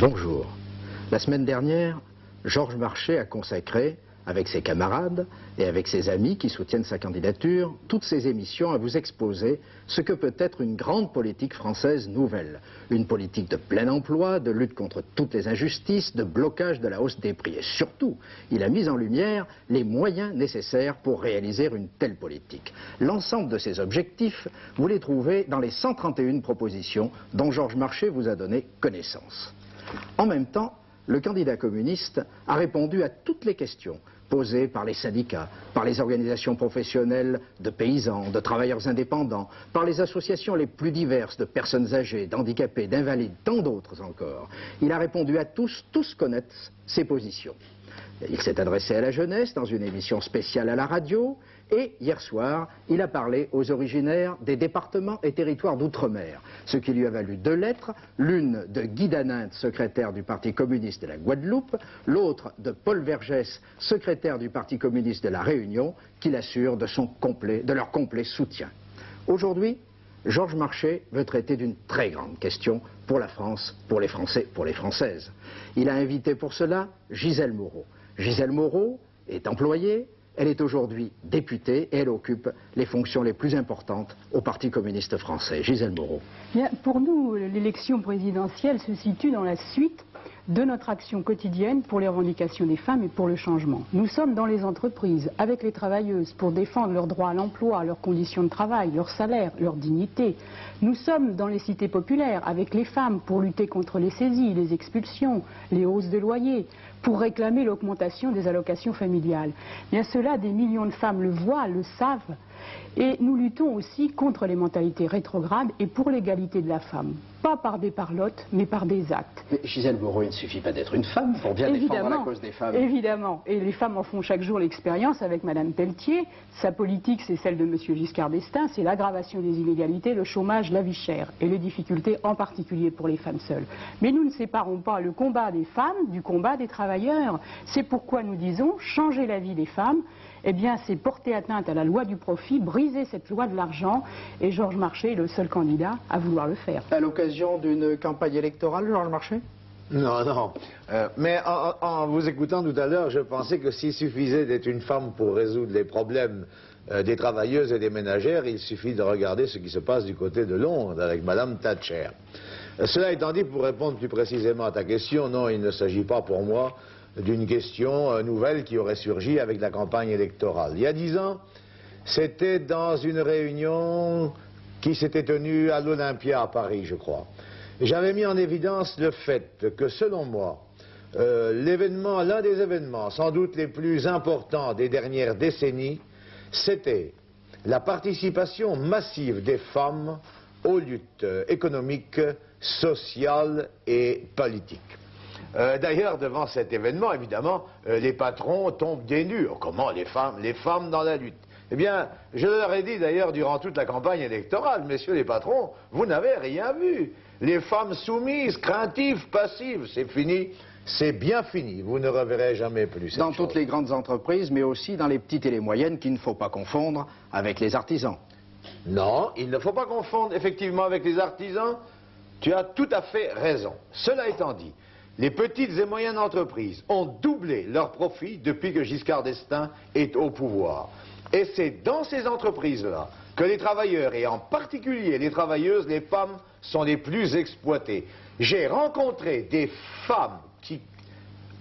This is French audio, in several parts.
Bonjour. La semaine dernière, Georges Marchais a consacré, avec ses camarades et avec ses amis qui soutiennent sa candidature, toutes ses émissions à vous exposer ce que peut être une grande politique française nouvelle. Une politique de plein emploi, de lutte contre toutes les injustices, de blocage de la hausse des prix. Et surtout, il a mis en lumière les moyens nécessaires pour réaliser une telle politique. L'ensemble de ces objectifs, vous les trouvez dans les 131 propositions dont Georges Marchais vous a donné connaissance. En même temps, le candidat communiste a répondu à toutes les questions posées par les syndicats, par les organisations professionnelles de paysans, de travailleurs indépendants, par les associations les plus diverses de personnes âgées, d'handicapés, d'invalides, tant d'autres encore. Il a répondu à tous connaissent ses positions. Il s'est adressé à la jeunesse dans une émission spéciale à la radio et hier soir, il a parlé aux originaires des départements et territoires d'outre-mer, ce qui lui a valu 2 lettres, l'une de Guy Daninte, secrétaire du Parti communiste de la Guadeloupe, l'autre de Paul Vergès, secrétaire du Parti communiste de la Réunion, qui l'assure de leur complet soutien. Aujourd'hui, Georges Marchais veut traiter d'une très grande question pour la France, pour les Français, pour les Françaises. Il a invité pour cela Gisèle Moreau. Gisèle Moreau est employée, elle est aujourd'hui députée et elle occupe les fonctions les plus importantes au Parti communiste français. Gisèle Moreau. Bien, pour nous, l'élection présidentielle se situe dans la suite de notre action quotidienne pour les revendications des femmes et pour le changement. Nous sommes dans les entreprises, avec les travailleuses, pour défendre leurs droits à l'emploi, leurs conditions de travail, leur salaire, leur dignité. Nous sommes dans les cités populaires, avec les femmes, pour lutter contre les saisies, les expulsions, les hausses de loyers, pour réclamer l'augmentation des allocations familiales. Bien cela, des millions de femmes le voient, le savent, et nous luttons aussi contre les mentalités rétrogrades et pour l'égalité de la femme. Pas par des parlottes, mais par des actes. Mais Gisèle Moreau, il ne suffit pas d'être une femme pour bien défendre la cause des femmes. Évidemment, et les femmes en font chaque jour l'expérience avec Madame Pelletier. Sa politique, c'est celle de Monsieur Giscard d'Estaing, c'est l'aggravation des inégalités, le chômage, la vie chère, et les difficultés en particulier pour les femmes seules. Mais nous ne séparons pas le combat des femmes du combat des travailleurs. C'est pourquoi nous disons changer la vie des femmes. Eh bien, c'est porter atteinte à la loi du profit, briser cette loi de l'argent, et Georges Marchais est le seul candidat à vouloir le faire. À l'occasion d'une campagne électorale, Georges Marchais ? Non, non. Mais en vous écoutant tout à l'heure, je pensais que s'il suffisait d'être une femme pour résoudre les problèmes des travailleuses et des ménagères, il suffit de regarder ce qui se passe du côté de Londres avec Madame Thatcher. Cela étant dit, pour répondre plus précisément à ta question, non, il ne s'agit pas pour moi d'une question nouvelle qui aurait surgi avec la campagne électorale. Il y a 10 ans, c'était dans une réunion qui s'était tenue à l'Olympia à Paris, je crois. J'avais mis en évidence le fait que, selon moi, l'un des événements sans doute les plus importants des dernières décennies, c'était la participation massive des femmes aux luttes économiques, sociales et politiques. D'ailleurs, devant cet événement, évidemment, les patrons tombent des nues. Comment les femmes dans la lutte? Eh bien, je leur ai dit d'ailleurs durant toute la campagne électorale, messieurs les patrons, vous n'avez rien vu. Les femmes soumises, craintives, passives, c'est fini, c'est bien fini. Vous ne reverrez jamais plus. Dans toutes les grandes entreprises, mais aussi dans les petites et les moyennes qu'il ne faut pas confondre avec les artisans. Non, il ne faut pas confondre effectivement avec les artisans. Tu as tout à fait raison. Cela étant dit, les petites et moyennes entreprises ont doublé leurs profits depuis que Giscard d'Estaing est au pouvoir. Et c'est dans ces entreprises-là que les travailleurs, et en particulier les travailleuses, les femmes, sont les plus exploitées. J'ai rencontré des femmes qui,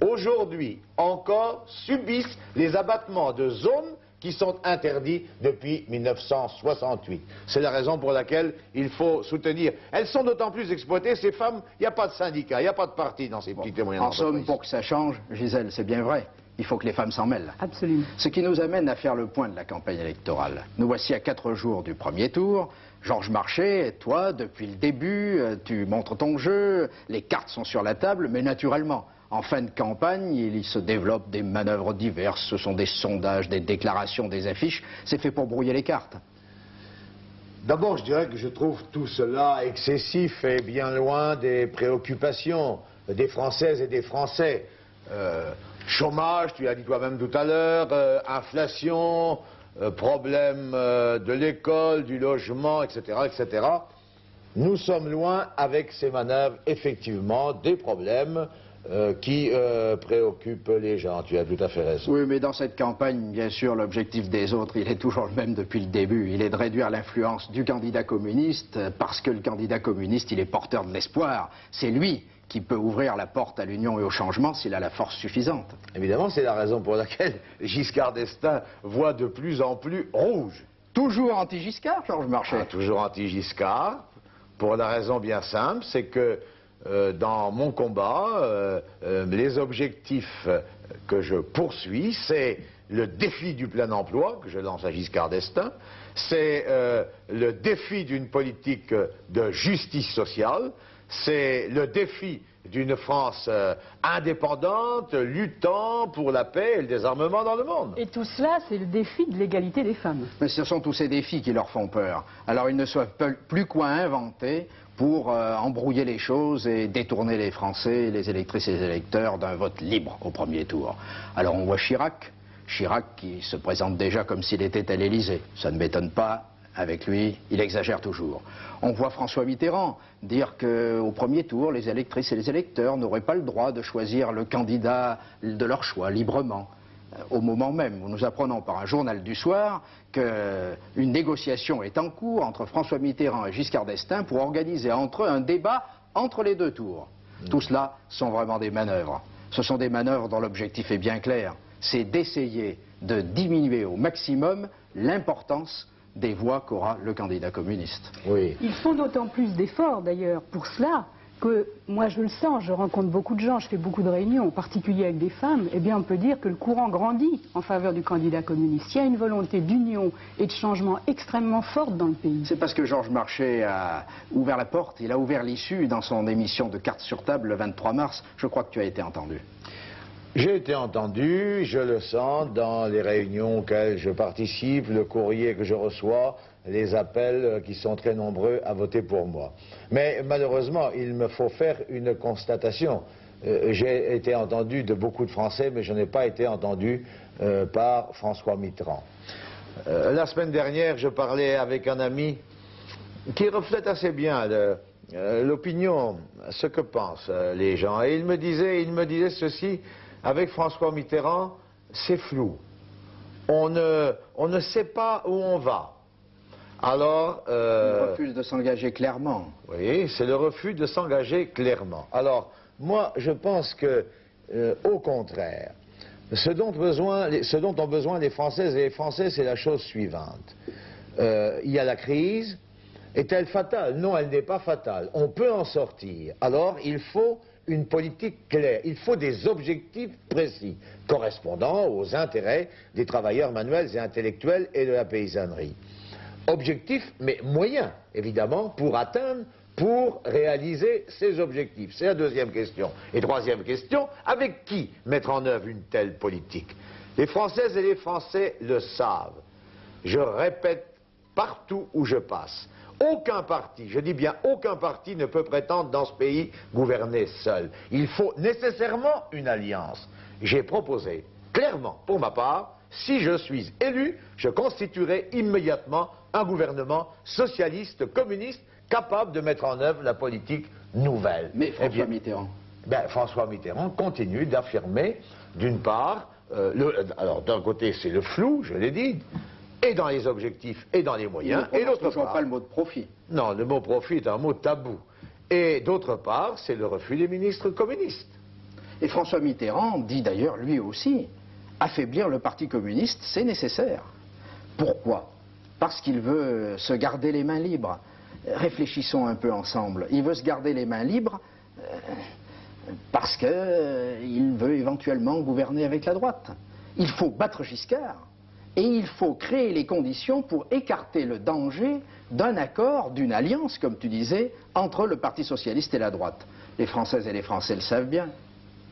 aujourd'hui encore, subissent les abattements de zones qui sont interdits depuis 1968. C'est la raison pour laquelle il faut soutenir. Elles sont d'autant plus exploitées, ces femmes, il n'y a pas de syndicat, il n'y a pas de parti dans ces petites et moyennes entreprises. En somme, pour que ça change, Gisèle, c'est bien vrai, il faut que les femmes s'en mêlent. Absolument. Ce qui nous amène à faire le point de la campagne électorale. Nous voici à 4 jours du premier tour. Georges Marchais, toi, depuis le début, tu montres ton jeu, les cartes sont sur la table, mais naturellement, en fin de campagne, il se développe des manœuvres diverses, ce sont des sondages, des déclarations, des affiches, c'est fait pour brouiller les cartes. D'abord, je dirais que je trouve tout cela excessif et bien loin des préoccupations des Françaises et des Français. Chômage, tu l'as dit toi-même tout à l'heure, inflation, problème de l'école, du logement, etc., etc. nous sommes loin, avec ces manœuvres, effectivement, des problèmes qui préoccupent les gens. Tu as tout à fait raison. Oui, mais dans cette campagne, bien sûr, l'objectif des autres, il est toujours le même depuis le début. Il est de réduire l'influence du candidat communiste, parce que le candidat communiste, il est porteur de l'espoir. C'est lui qui peut ouvrir la porte à l'union et au changement s'il a la force suffisante. Évidemment, c'est la raison pour laquelle Giscard d'Estaing voit de plus en plus rouge. Toujours anti-Giscard, Georges Marchais. Toujours anti-Giscard, pour la raison bien simple, c'est que dans mon combat, les objectifs que je poursuis, c'est le défi du plein emploi, que je lance à Giscard d'Estaing, c'est le défi d'une politique de justice sociale, c'est le défi d'une France indépendante, luttant pour la paix et le désarmement dans le monde. Et tout cela, c'est le défi de l'égalité des femmes. Mais ce sont tous ces défis qui leur font peur. Alors ils ne savent plus quoi inventer pour embrouiller les choses et détourner les Français, les électrices et les électeurs d'un vote libre au premier tour. Alors on voit Chirac qui se présente déjà comme s'il était à l'Élysée. Ça ne m'étonne pas, avec lui, il exagère toujours. On voit François Mitterrand dire qu'au premier tour, les électrices et les électeurs n'auraient pas le droit de choisir le candidat de leur choix librement. Au moment même où nous apprenons par un journal du soir qu'une négociation est en cours entre François Mitterrand et Giscard d'Estaing pour organiser entre eux un débat entre les deux tours. Tout cela sont vraiment des manœuvres. Ce sont des manœuvres dont l'objectif est bien clair. C'est d'essayer de diminuer au maximum l'importance des voix qu'aura le candidat communiste. Oui. Ils font d'autant plus d'efforts d'ailleurs pour cela que moi je le sens, je rencontre beaucoup de gens, je fais beaucoup de réunions, en particulier avec des femmes, eh bien on peut dire que le courant grandit en faveur du candidat communiste. Il y a une volonté d'union et de changement extrêmement forte dans le pays. C'est parce que Georges Marchais a ouvert la porte, il a ouvert l'issue dans son émission de Cartes sur table le 23 mars. Je crois que tu as été entendu. J'ai été entendu, je le sens dans les réunions auxquelles je participe, le courrier que je reçois, les appels qui sont très nombreux à voter pour moi. Mais malheureusement, il me faut faire une constatation. J'ai été entendu de beaucoup de Français, mais je n'ai pas été entendu par François Mitterrand. La semaine dernière, je parlais avec un ami qui reflète assez bien l'opinion, ce que pensent les gens. Et il me disait ceci: avec François Mitterrand, c'est flou. On ne sait pas où on va. Alors, il refuse de s'engager clairement. Oui, c'est le refus de s'engager clairement. Alors, moi, je pense que, au contraire, ce dont ont besoin les Françaises et les Français, c'est la chose suivante. Il y a la crise. Est-elle fatale? Non, elle n'est pas fatale. On peut en sortir. Alors, il faut une politique claire. Il faut des objectifs précis, correspondant aux intérêts des travailleurs manuels et intellectuels et de la paysannerie. Objectifs, mais moyens, évidemment, pour réaliser ces objectifs. C'est la deuxième question. Et troisième question, avec qui mettre en œuvre une telle politique? Les Françaises et les Français le savent. Je répète partout où je passe. Aucun parti, je dis bien aucun parti ne peut prétendre dans ce pays gouverner seul. Il faut nécessairement une alliance. J'ai proposé clairement, pour ma part, si je suis élu, je constituerai immédiatement un gouvernement socialiste, communiste, capable de mettre en œuvre la politique nouvelle. Mais François Mitterrand? François Mitterrand continue d'affirmer, d'une part, alors d'un côté c'est le flou, je l'ai dit, et dans les objectifs et dans les moyens, et d'autre part... pas le mot de profit. Non, le mot profit est un mot tabou. Et d'autre part, c'est le refus des ministres communistes. Et François Mitterrand dit d'ailleurs, lui aussi, affaiblir le Parti communiste, c'est nécessaire. Pourquoi? Parce qu'il veut se garder les mains libres. Réfléchissons un peu ensemble. Il veut se garder les mains libres parce qu'il veut éventuellement gouverner avec la droite. Il faut battre Giscard. Et il faut créer les conditions pour écarter le danger d'un accord, d'une alliance, comme tu disais, entre le Parti socialiste et la droite. Les Françaises et les Français le savent bien.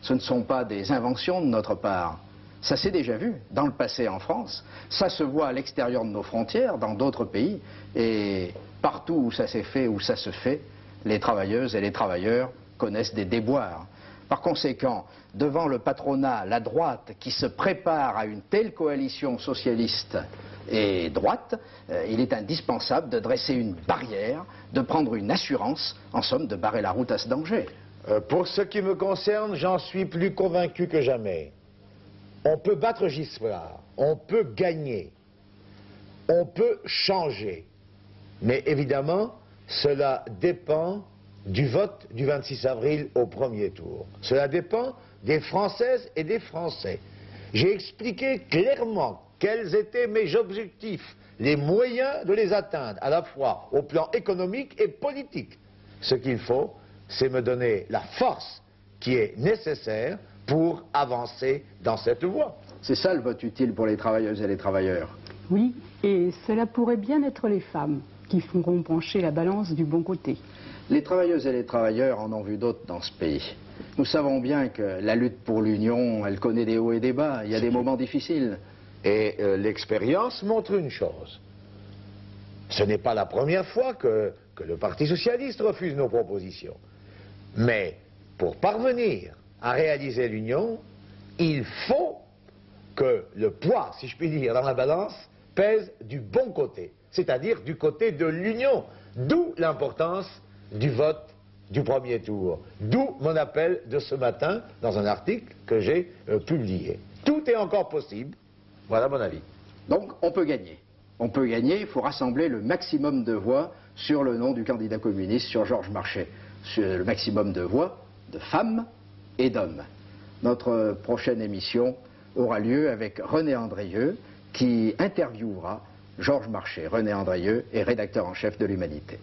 Ce ne sont pas des inventions de notre part. Ça s'est déjà vu dans le passé en France. Ça se voit à l'extérieur de nos frontières, dans d'autres pays. Et partout où ça s'est fait, où ça se fait, les travailleuses et les travailleurs connaissent des déboires. Par conséquent, devant le patronat, la droite qui se prépare à une telle coalition socialiste et droite, il est indispensable de dresser une barrière, de prendre une assurance, en somme de barrer la route à ce danger. Pour ce qui me concerne, j'en suis plus convaincu que jamais. On peut battre Giscard, on peut gagner, on peut changer. Mais évidemment, cela dépend du vote du 26 avril au premier tour. Cela dépend des Françaises et des Français. J'ai expliqué clairement quels étaient mes objectifs, les moyens de les atteindre, à la fois au plan économique et politique. Ce qu'il faut, c'est me donner la force qui est nécessaire pour avancer dans cette voie. C'est ça le vote utile pour les travailleuses et les travailleurs. Oui, et cela pourrait bien être les femmes qui feront pencher la balance du bon côté. Les travailleuses et les travailleurs en ont vu d'autres dans ce pays. Nous savons bien que la lutte pour l'union, elle connaît des hauts et des bas, il y a des moments difficiles. Et l'expérience montre une chose. Ce n'est pas la première fois que le Parti socialiste refuse nos propositions. Mais pour parvenir à réaliser l'union, il faut que le poids, si je puis dire, dans la balance, pèse du bon côté, c'est-à-dire du côté de l'union. D'où l'importance du vote du premier tour. D'où mon appel de ce matin dans un article que j'ai publié. Tout est encore possible, voilà mon avis. Donc on peut gagner. On peut gagner, il faut rassembler le maximum de voix sur le nom du candidat communiste, sur Georges Marchais. Sur le maximum de voix de femmes et d'hommes. Notre prochaine émission aura lieu avec René Andrieux qui interviewera Georges Marchais. René Andrieux est rédacteur en chef de l'Humanité.